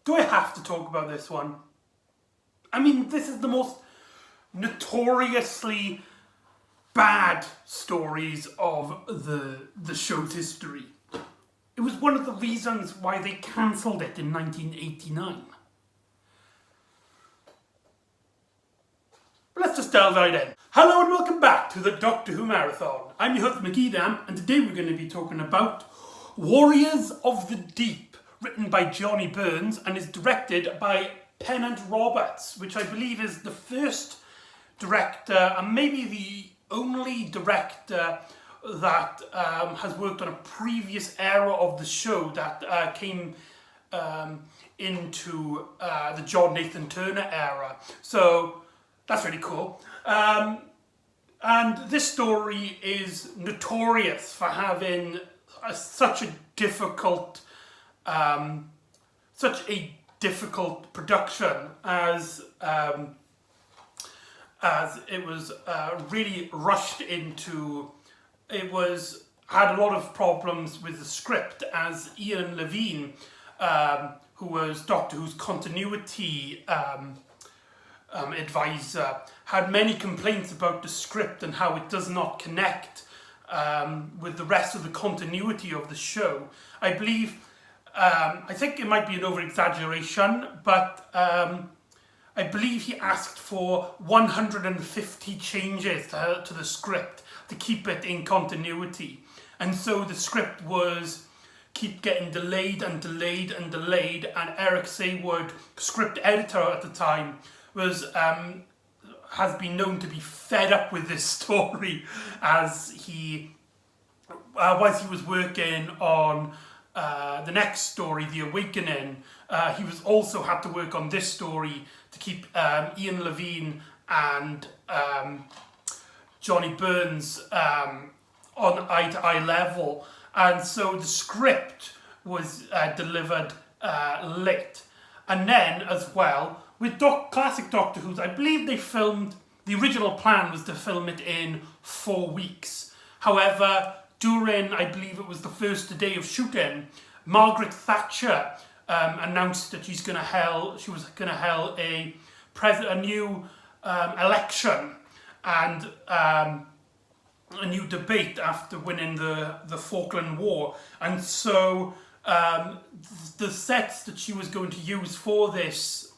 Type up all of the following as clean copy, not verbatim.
Do I have to talk about this one? I mean, this is the most notoriously bad stories of the show's history. It was one of the reasons why they cancelled it in 1989. But let's just delve right in. Hello and welcome back to the Doctor Who Marathon. I'm your host McEdam, and today we're going to be talking about Warriors of the Deep, written by Johnny Burns and is directed by Pennant Roberts, which I believe is the first director and maybe the only director that has worked on a previous era of the show that came into the John Nathan Turner era. So that's really cool. And this story is notorious for having such a difficult production as it was really rushed into. It had a lot of problems with the script, as Ian Levine, who was Doctor Who's continuity advisor, had many complaints about the script and how it does not connect with the rest of the continuity of the show. I believe, I think it might be an over-exaggeration, but I believe he asked for 150 changes to the script to keep it in continuity. And so the script was keep getting delayed and delayed and delayed, and Eric Saywood, script editor at the time, has been known to be fed up with this story as he was working on the next story, The Awakening. He was also had to work on this story to keep Ian Levine and Johnny Burns on eye-to-eye level, and so the script was delivered late. And then, as well, with classic Doctor Who's, I believe they filmed, the original plan was to film it in 4 weeks. However, during, I believe it was the first day of shooting, Margaret Thatcher announced that she was going to held a new election and a new debate after winning the Falkland War, and so the sets that she was going to use for this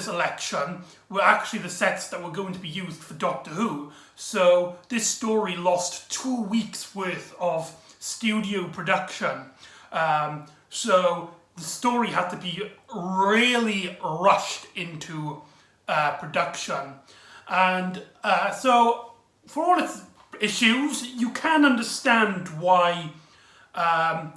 election were actually the sets that were going to be used for Doctor Who. So this story lost 2 weeks worth of studio production. So the story had to be really rushed into production. And so for all its issues, you can understand why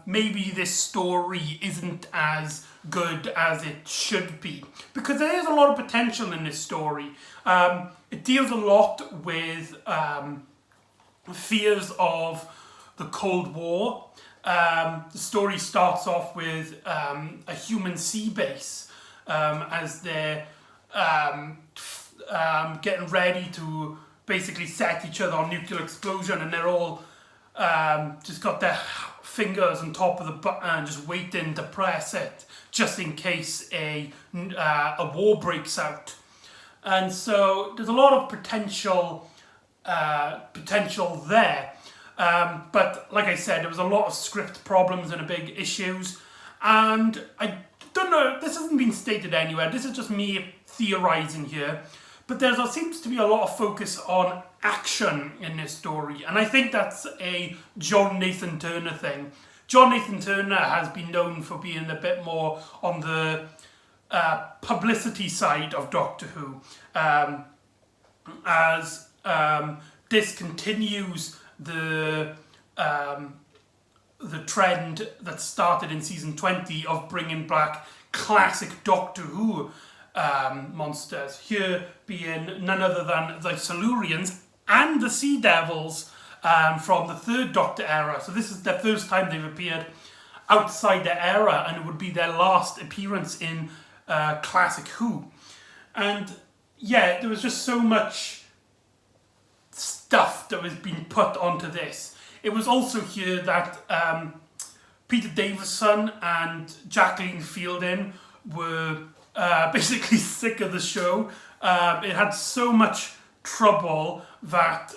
maybe this story isn't as good as it should be, because there is a lot of potential in this story. It deals a lot with fears of the Cold War. The story starts off with a human sea base as they're getting ready to basically set each other on nuclear explosion, and they're all just got their fingers on top of the button just waiting to press it just in case a war breaks out. And so there's a lot of potential there, but like I said, there was a lot of script problems and big issues, and I don't know, this hasn't been stated anywhere, this is just me theorizing here, but there seems to be a lot of focus on action in this story, and I think that's a John Nathan Turner thing. John Nathan Turner has been known for being a bit more on the publicity side of Doctor Who, as this continues the trend that started in season 20 of bringing back classic Doctor Who monsters, here being none other than the Silurians and the Sea Devils from the third Doctor era. So this is the first time they've appeared outside their era, and it would be their last appearance in classic Who. And yeah, there was just so much stuff that was being put onto this. It was also here that Peter Davison and Jacqueline Fielding were basically sick of the show. It had so much trouble that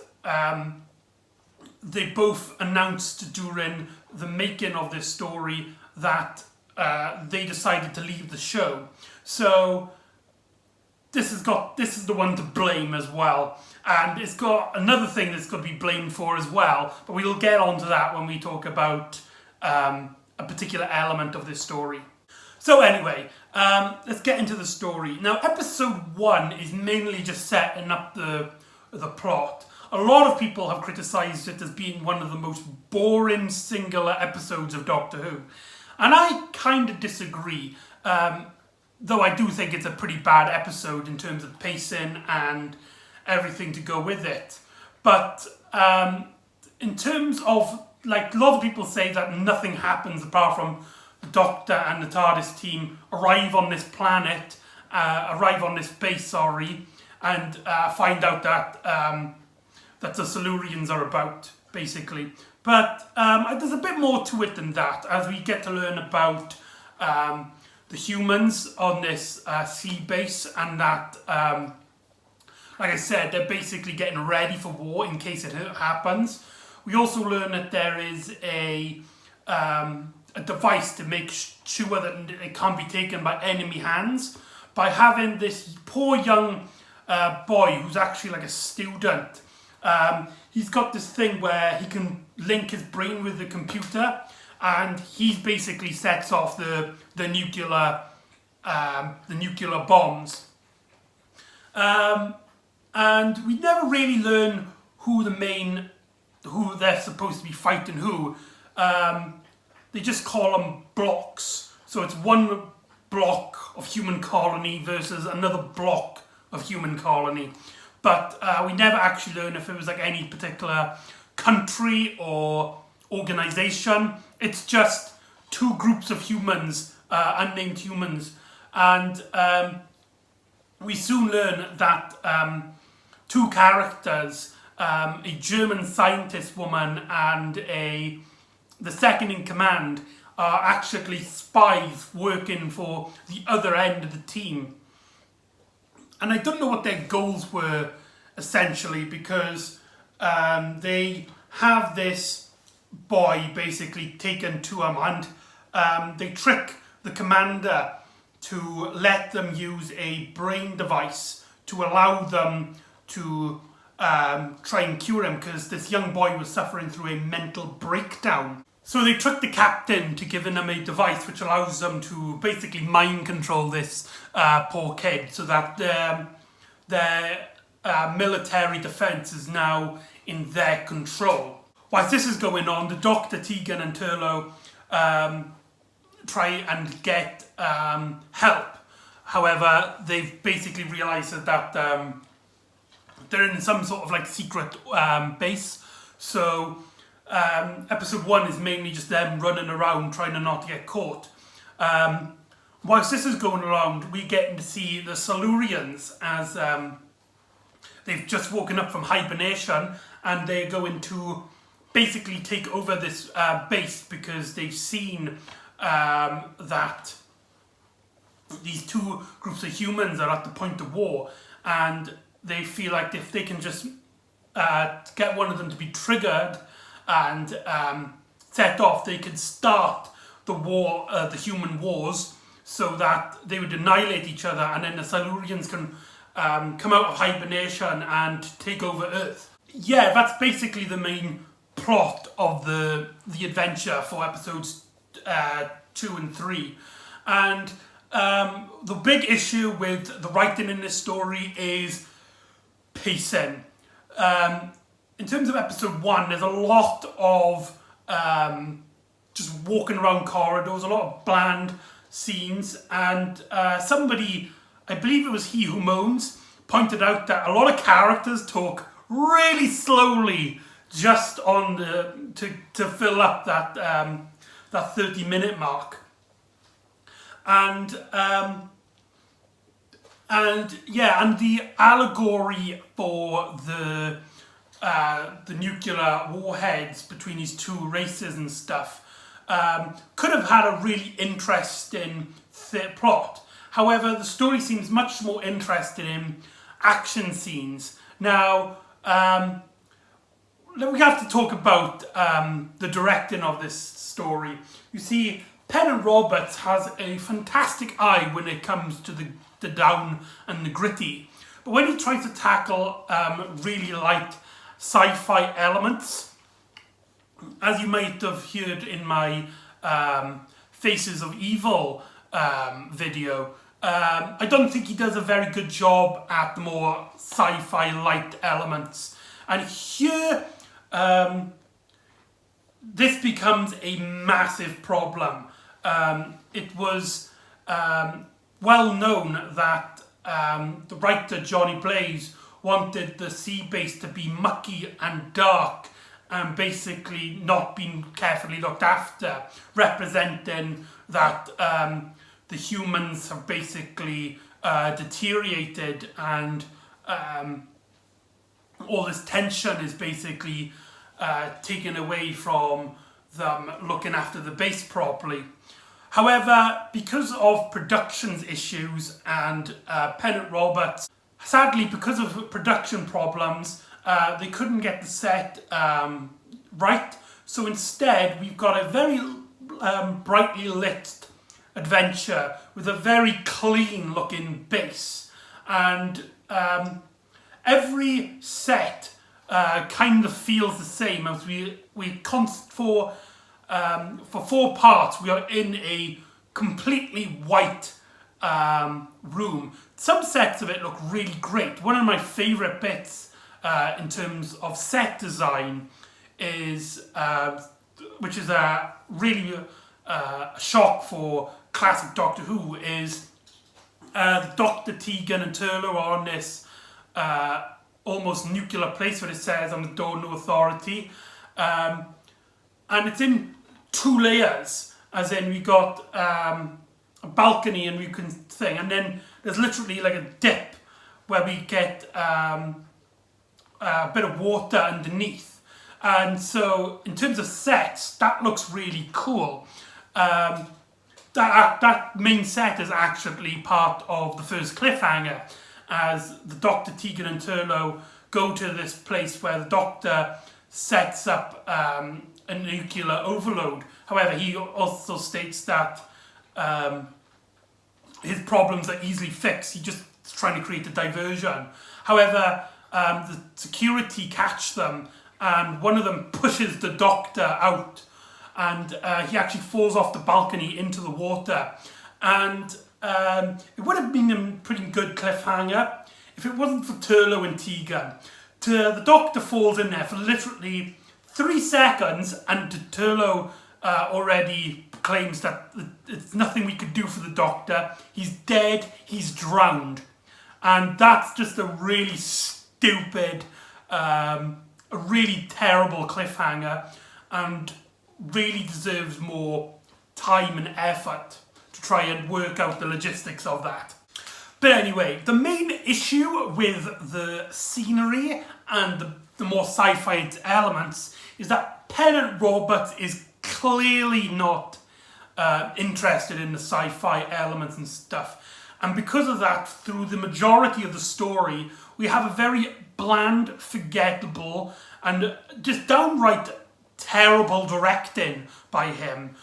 they both announced during the making of this story that they decided to leave the show. So this is the one to blame as well, and it's got another thing that's got to be blamed for as well. But we'll get onto that when we talk about a particular element of this story. So anyway, let's get into the story. Now, episode 1 is mainly just setting up the plot. A lot of people have criticised it as being one of the most boring singular episodes of Doctor Who. And I kind of disagree, though I do think it's a pretty bad episode in terms of pacing and everything to go with it. But in terms of, like, a lot of people say that nothing happens apart from the Doctor and the TARDIS team arrive on this planet, arrive on this base, and find out that the Silurians are about, basically. But there's a bit more to it than that, as we get to learn about the humans on this sea base, and that, like I said, they're basically getting ready for war in case it happens. We also learn that there is a device to make sure that it can't be taken by enemy hands, by having this poor young boy who's actually like a student. He's got this thing where he can link his brain with the computer, and he basically sets off the nuclear bombs. And we never really learn who they're supposed to be fighting who. They just call them blocks. So it's one block of human colony versus another block of human colony. But we never actually learn if it was like any particular country or organization. It's just two groups of humans, unnamed humans. And we soon learn that two characters, a German scientist woman and the second in command, are actually spies working for the other end of the team. And I don't know what their goals were, essentially, because they have this boy basically taken to them, and they trick the commander to let them use a brain device to allow them to try and cure him, because this young boy was suffering through a mental breakdown. So they trick the captain to giving them a device which allows them to basically mind control this poor kid, so that their military defence is now in their control. Whilst this is going on, the Doctor, Tegan and Turlough try and get help. However, they've basically realised that they're in some sort of like secret base. So episode 1 is mainly just them running around trying to not get caught. Whilst this is going around, we get to see the Silurians as they've just woken up from hibernation, and they're going to basically take over this base because they've seen that these two groups of humans are at the point of war, and they feel like if they can just get one of them to be triggered and set off, they could start the war, the human wars, so that they would annihilate each other, and then the Silurians can come out of hibernation and take over Earth. Yeah, that's basically the main plot of the adventure for episodes 2 and 3. And the big issue with the writing in this story is pacing. In terms of episode 1, there's a lot of just walking around corridors, a lot of bland scenes, and somebody, I believe it was He Who Moans, pointed out that a lot of characters talk really slowly just on to fill up that 30-minute mark. And the allegory for the nuclear warheads between these two races and stuff, could have had a really interesting plot. However, the story seems much more interested in action scenes. Now, we have to talk about the directing of this story. You see, Pennant Roberts has a fantastic eye when it comes to the down and the gritty. But when he tries to tackle really light sci-fi elements, as you might have heard in my Faces of Evil video, I don't think he does a very good job at the more sci-fi light elements. And here, this becomes a massive problem. It was well known that the writer Johnny Blaze wanted the sea base to be mucky and dark and basically not being carefully looked after, representing that the humans have basically deteriorated and all this tension is basically taken away from them looking after the base properly. However, because of productions issues and Pennant Roberts, sadly because of production problems, they couldn't get the set right. So instead, we've got a very brightly lit adventure with a very clean looking base. And every set kind of feels the same as for 4 parts we are in a completely white room. Some sets of it look really great. One of my favourite bits in terms of set design is, which is a really shock for classic Doctor Who, is Dr. Tegan and Turlough are on this almost nuclear place where it says on the door, no authority. And it's in 2 layers, as in we got a balcony and we can thing, and then there's literally like a dip where we get a bit of water underneath. And so in terms of sets, that looks really cool. That main set is actually part of the first cliffhanger, as the Dr. Tegan and Turlough go to this place where the Doctor sets up a nuclear overload. However, he also states that his problems are easily fixed. He's just trying to create a diversion. However, the security catch them, and one of them pushes the Doctor out, and he actually falls off the balcony into the water. And it would have been a pretty good cliffhanger if it wasn't for Turlough and Tegan. The Doctor falls in there for literally 3 seconds, and Turlough already claims that it's nothing we could do for the Doctor. He's dead, he's drowned. And that's just a really stupid, a really terrible cliffhanger, and really deserves more time and effort to try and work out the logistics of that. But anyway, the main issue with the scenery and the more sci-fi elements is that Pennant Roberts is clearly not interested in the sci-fi elements and stuff. And because of that, through the majority of the story, we have a very bland, forgettable, and just downright terrible directing by him.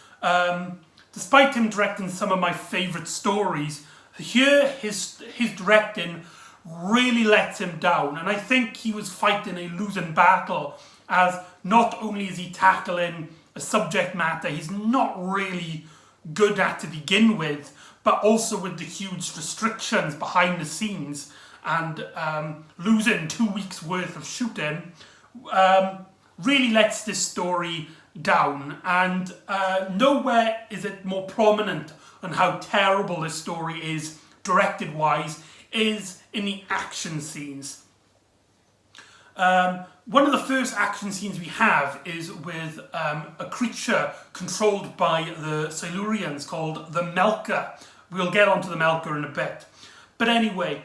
Despite him directing some of my favourite stories, here his directing really lets him down. And I think he was fighting a losing battle, as not only is he tackling a subject matter he's not really good at to begin with, but also with the huge restrictions behind the scenes and losing 2 weeks worth of shooting, really lets this story down. And nowhere is it more prominent on how terrible this story is, directed wise, is in the action scenes. One of the first action scenes we have is with a creature controlled by the Silurians called the Melker. We'll get onto the Melker in a bit. But anyway,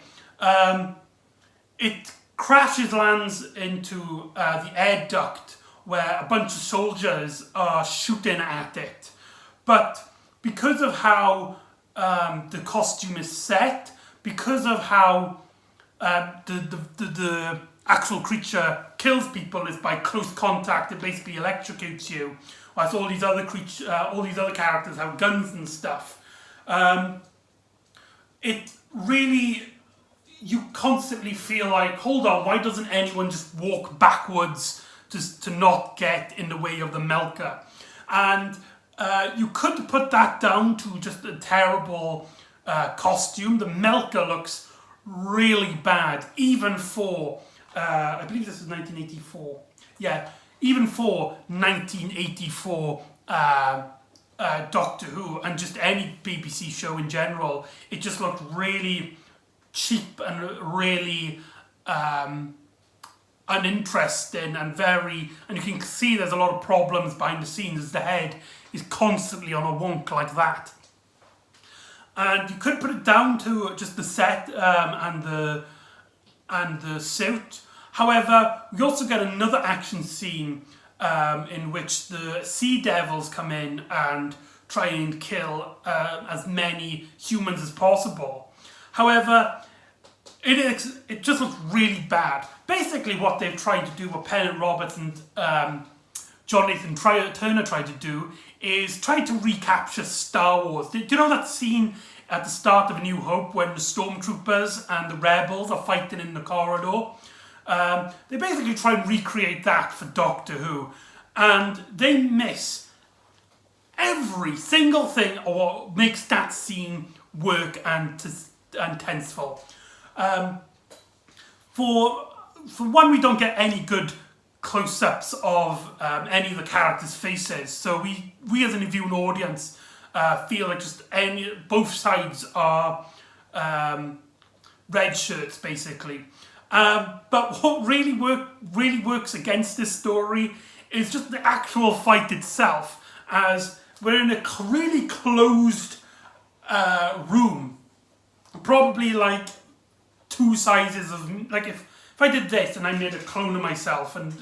it lands into the air duct where a bunch of soldiers are shooting at it. But because of how the costume is set, because of how the actual creature kills people is by close contact, it basically electrocutes you, whilst all these other characters have guns and stuff. It really, you constantly feel like, hold on, why doesn't anyone just walk backwards just to not get in the way of the Melka? And you could put that down to just a terrible costume. The Melka looks really bad, even for, I believe this is 1984. Yeah, even for 1984 Doctor Who, and just any BBC show in general, it just looked really cheap and really uninteresting and you can see there's a lot of problems behind the scenes as the head is constantly on a wonk like that. And you could put it down to just the set and the suit. However, we also get another action scene in which the Sea Devils come in and try and kill as many humans as possible. However, it just looks really bad. Basically, what they've tried to do, what Pennant Roberts and John Nathan Turner tried to do, is try to recapture Star Wars. Do you know that scene at the start of A New Hope when the Stormtroopers and the Rebels are fighting in the corridor? They basically try and recreate that for Doctor Who, and they miss every single thing or what makes that scene work and tenseful. For one, we don't get any good close-ups of any of the characters' faces, so we as a viewing audience feel like just both sides are red shirts basically. But what really works against this story is just the actual fight itself, as we're in a really closed room, probably like two sizes of, like if I did this and I made a clone of myself and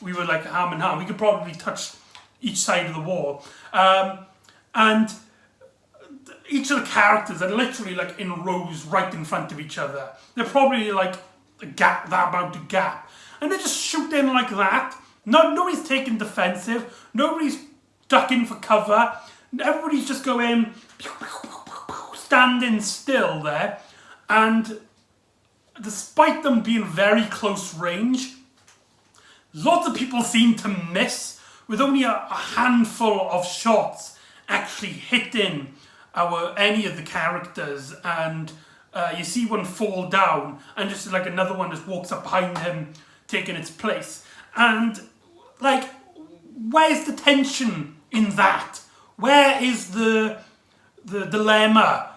we were like arm in arm, we could probably touch each side of the wall. And each of the characters are literally like in rows right in front of each other. They're probably like a gap, that amount of gap. And they just shoot in like that. Nobody's taking defensive. Nobody's ducking for cover. Everybody's just going, standing still there. And despite them being very close range, lots of people seem to miss, with only a handful of shots actually hitting any of the characters. And you see one fall down, and just like another one just walks up behind him, taking its place. And like, where's the tension in that? Where is the dilemma?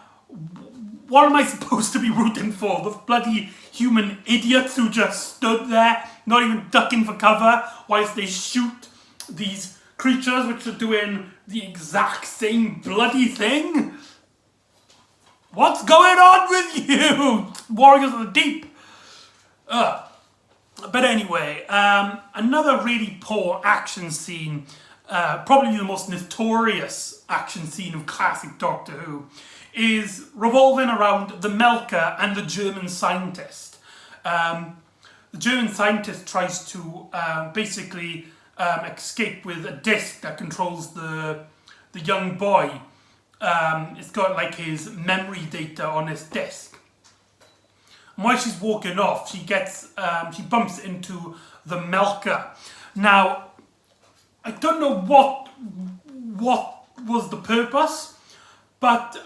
What am I supposed to be rooting for? The bloody human idiots who just stood there, not even ducking for cover, whilst they shoot these creatures which are doing the exact same bloody thing? What's going on with you, Warriors of the Deep? But anyway, another really poor action scene, probably the most notorious action scene of classic Doctor Who, is revolving around the Melka and the German scientist. The German scientist tries to basically escape with a disc that controls the young boy. It's got like his memory data on this disc. And while she's walking off, she bumps into the Melka. Now, I don't know what was the purpose, but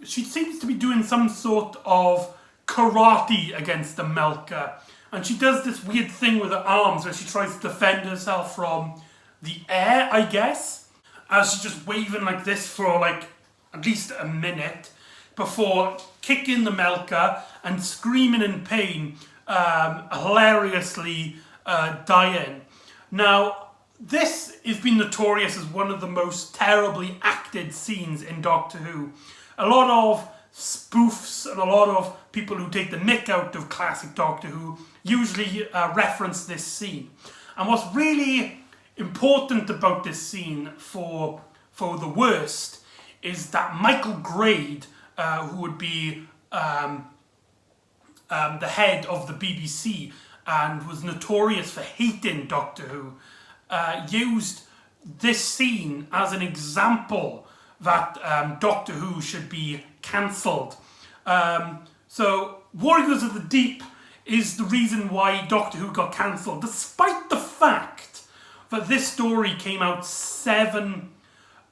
she seems to be doing some sort of karate against the Melka. And she does this weird thing with her arms where she tries to defend herself from the air, I guess. She's just waving like this for like at least a minute before kicking the Melka and screaming in pain, hilariously dying. Now, this has been notorious as one of the most terribly acted scenes in Doctor Who. A lot of spoofs and a lot of people who take the mick out of classic Doctor Who usually reference this scene. And what's really important about this scene for for the worst is that Michael Grade, who would be the head of the BBC and was notorious for hating Doctor Who, used this scene as an example that Doctor Who should be cancelled. So Warriors of the Deep is the reason why Doctor Who got cancelled, despite the fact that this story came out 7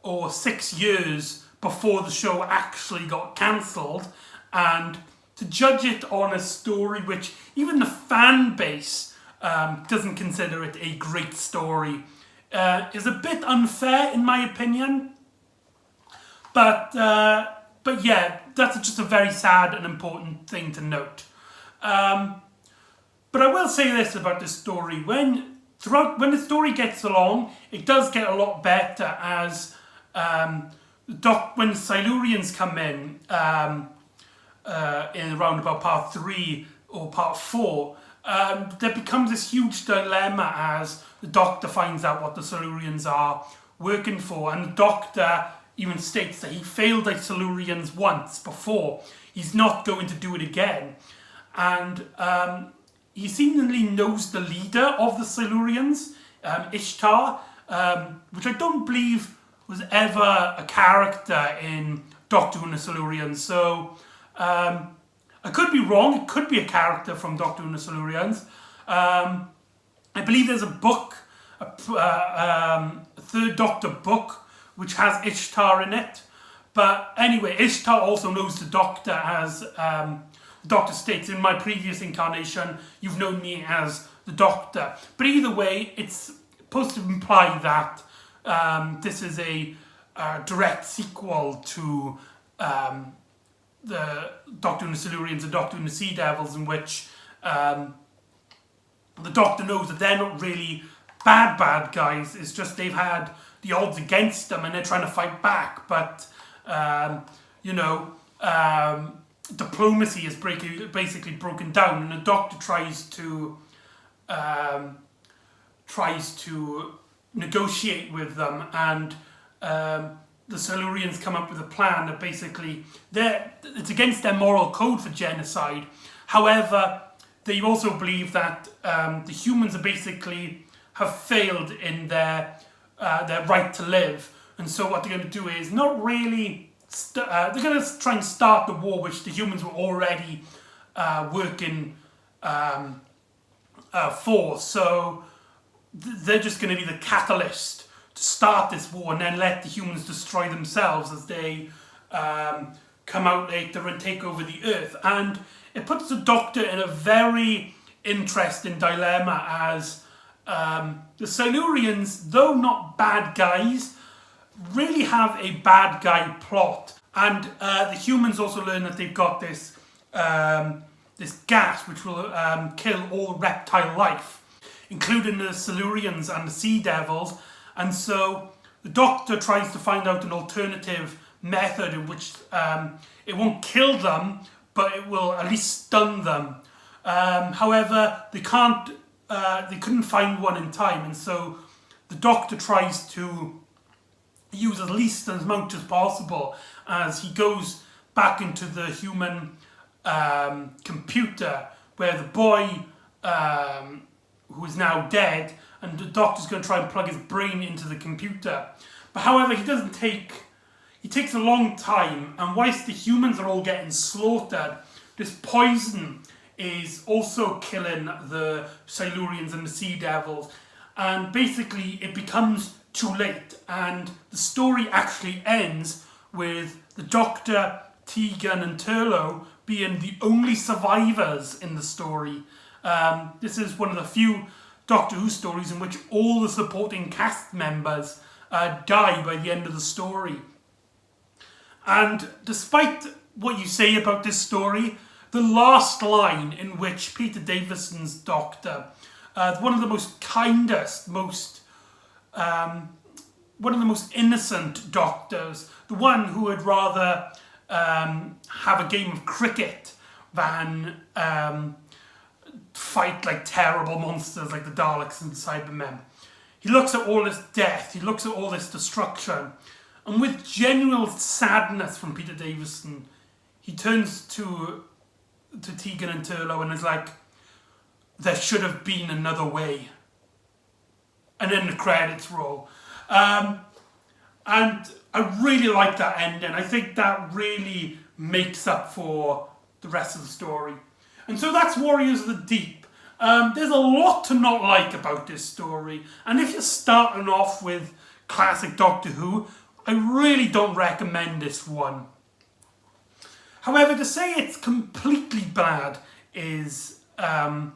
or 6 years before the show actually got cancelled, and to judge it on a story which even the fan base doesn't consider it a great story is a bit unfair in my opinion. But yeah, that's just a very sad and important thing to note. But I will say this about this story: when the story gets along, it does get a lot better as when Silurians come in around about part 3 or part 4, there becomes this huge dilemma as the Doctor finds out what the Silurians are working for, and the Doctor even states that he failed the Silurians once before. He's not going to do it again. And he seemingly knows the leader of the Silurians, Ishtar, which I don't believe was ever a character in Doctor Who and the Silurians. So I could be wrong. It could be a character from Doctor Who and the Silurians. I believe there's a book, a Third Doctor book, which has Ishtar in it. But anyway, Ishtar also knows the Doctor, as the Doctor states, in my previous incarnation, you've known me as the Doctor. But either way, it's supposed to imply that this is a direct sequel to the Doctor and the Silurians and Doctor and the Sea Devils, in which the Doctor knows that they're not really bad guys. It's just they've had the odds against them and they're trying to fight back. But, diplomacy is basically broken down, and the Doctor tries to negotiate with them, and the Silurians come up with a plan that basically it's against their moral code for genocide. However, they also believe that the humans are basically have failed in their right to live, and so what they're going to do is not really. They're going to try and start the war, which the humans were already working for. So they're just going to be the catalyst to start this war, and then let the humans destroy themselves as they come out later and take over the Earth. And it puts the Doctor in a very interesting dilemma, as the Silurians, though not bad guys, really have a bad guy plot. And the humans also learn that they've got this this gas which will kill all reptile life, including the Silurians and the Sea Devils. And so the Doctor tries to find out an alternative method in which it won't kill them, but it will at least stun them. However, they couldn't find one in time, and so the Doctor tries to use at least as much as possible as he goes back into the human computer, where the boy, who is now dead, and the Doctor's going to try and plug his brain into the computer. But however, he takes a long time, and whilst the humans are all getting slaughtered, this poison is also killing the Silurians and the Sea Devils, and basically it becomes too late, and the story actually ends with the Doctor, Tegan and Turlough being the only survivors in the story. This is one of the few Doctor Who stories in which all the supporting cast members die by the end of the story. And despite what you say about this story, the last line in which Peter Davison's Doctor, one of the most kindest, one of the most innocent Doctors, the one who would rather have a game of cricket than fight like terrible monsters like the Daleks and the Cybermen. He looks at all this death, he looks at all this destruction, And with genuine sadness from Peter Davison, he turns to Tegan and Turlough and is like, there should have been another way. And then the credits roll. And I really like that ending. I think that really makes up for the rest of the story. And so that's Warriors of the Deep. There's a lot to not like about this story. And if you're starting off with classic Doctor Who, I really don't recommend this one. However, to say it's completely bad is, I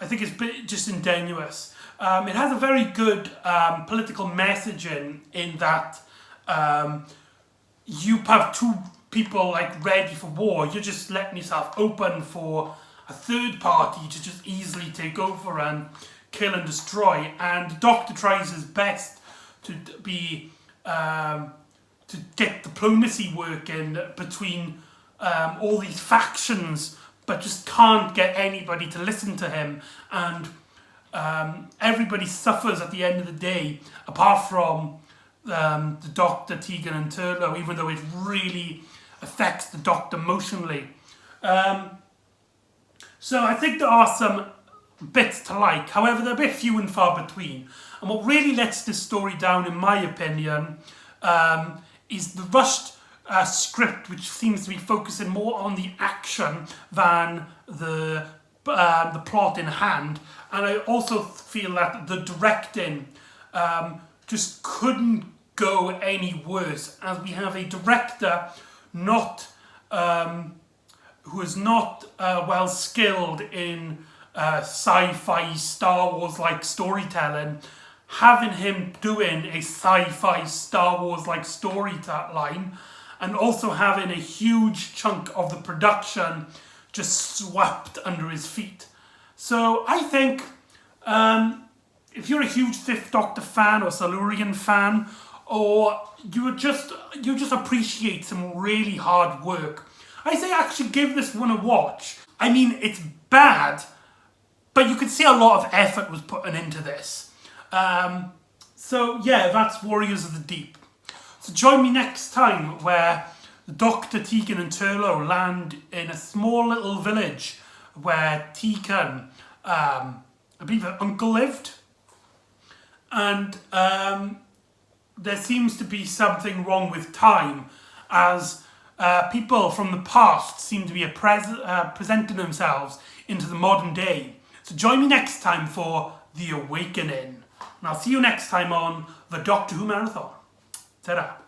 think it's just ingenuous. It has a very good political messaging in that you have two people like ready for war. You're just letting yourself open for a third party to just easily take over and kill and destroy. And the Doctor tries his best to be to get diplomacy working between all these factions, but just can't get anybody to listen to him. And everybody suffers at the end of the day, apart from the Doctor, Tegan and Turlough, even though it really affects the Doctor emotionally. So I think there are some bits to like, however they're a bit few and far between. And what really lets this story down, in my opinion, is the rushed script, which seems to be focusing more on the action than the plot in hand. And I also feel that the directing just couldn't go any worse, as we have a director who is not well skilled in sci-fi Star Wars like storytelling, having him doing a sci-fi Star Wars like storyline, and also having a huge chunk of the production just swept under his feet. So I think if you're a huge Fifth Doctor fan or Silurian fan, or you just appreciate some really hard work, I say actually give this one a watch. I mean, it's bad, but you can see a lot of effort was put into this. So yeah, that's Warriors of the Deep. So join me next time where Dr. Tegan and Turlough land in a small little village where Tegan, I believe her uncle lived, and there seems to be something wrong with time, as people from the past seem to be presenting themselves into the modern day. So join me next time for The Awakening. And I'll see you next time on the Doctor Who Marathon. Ta-da.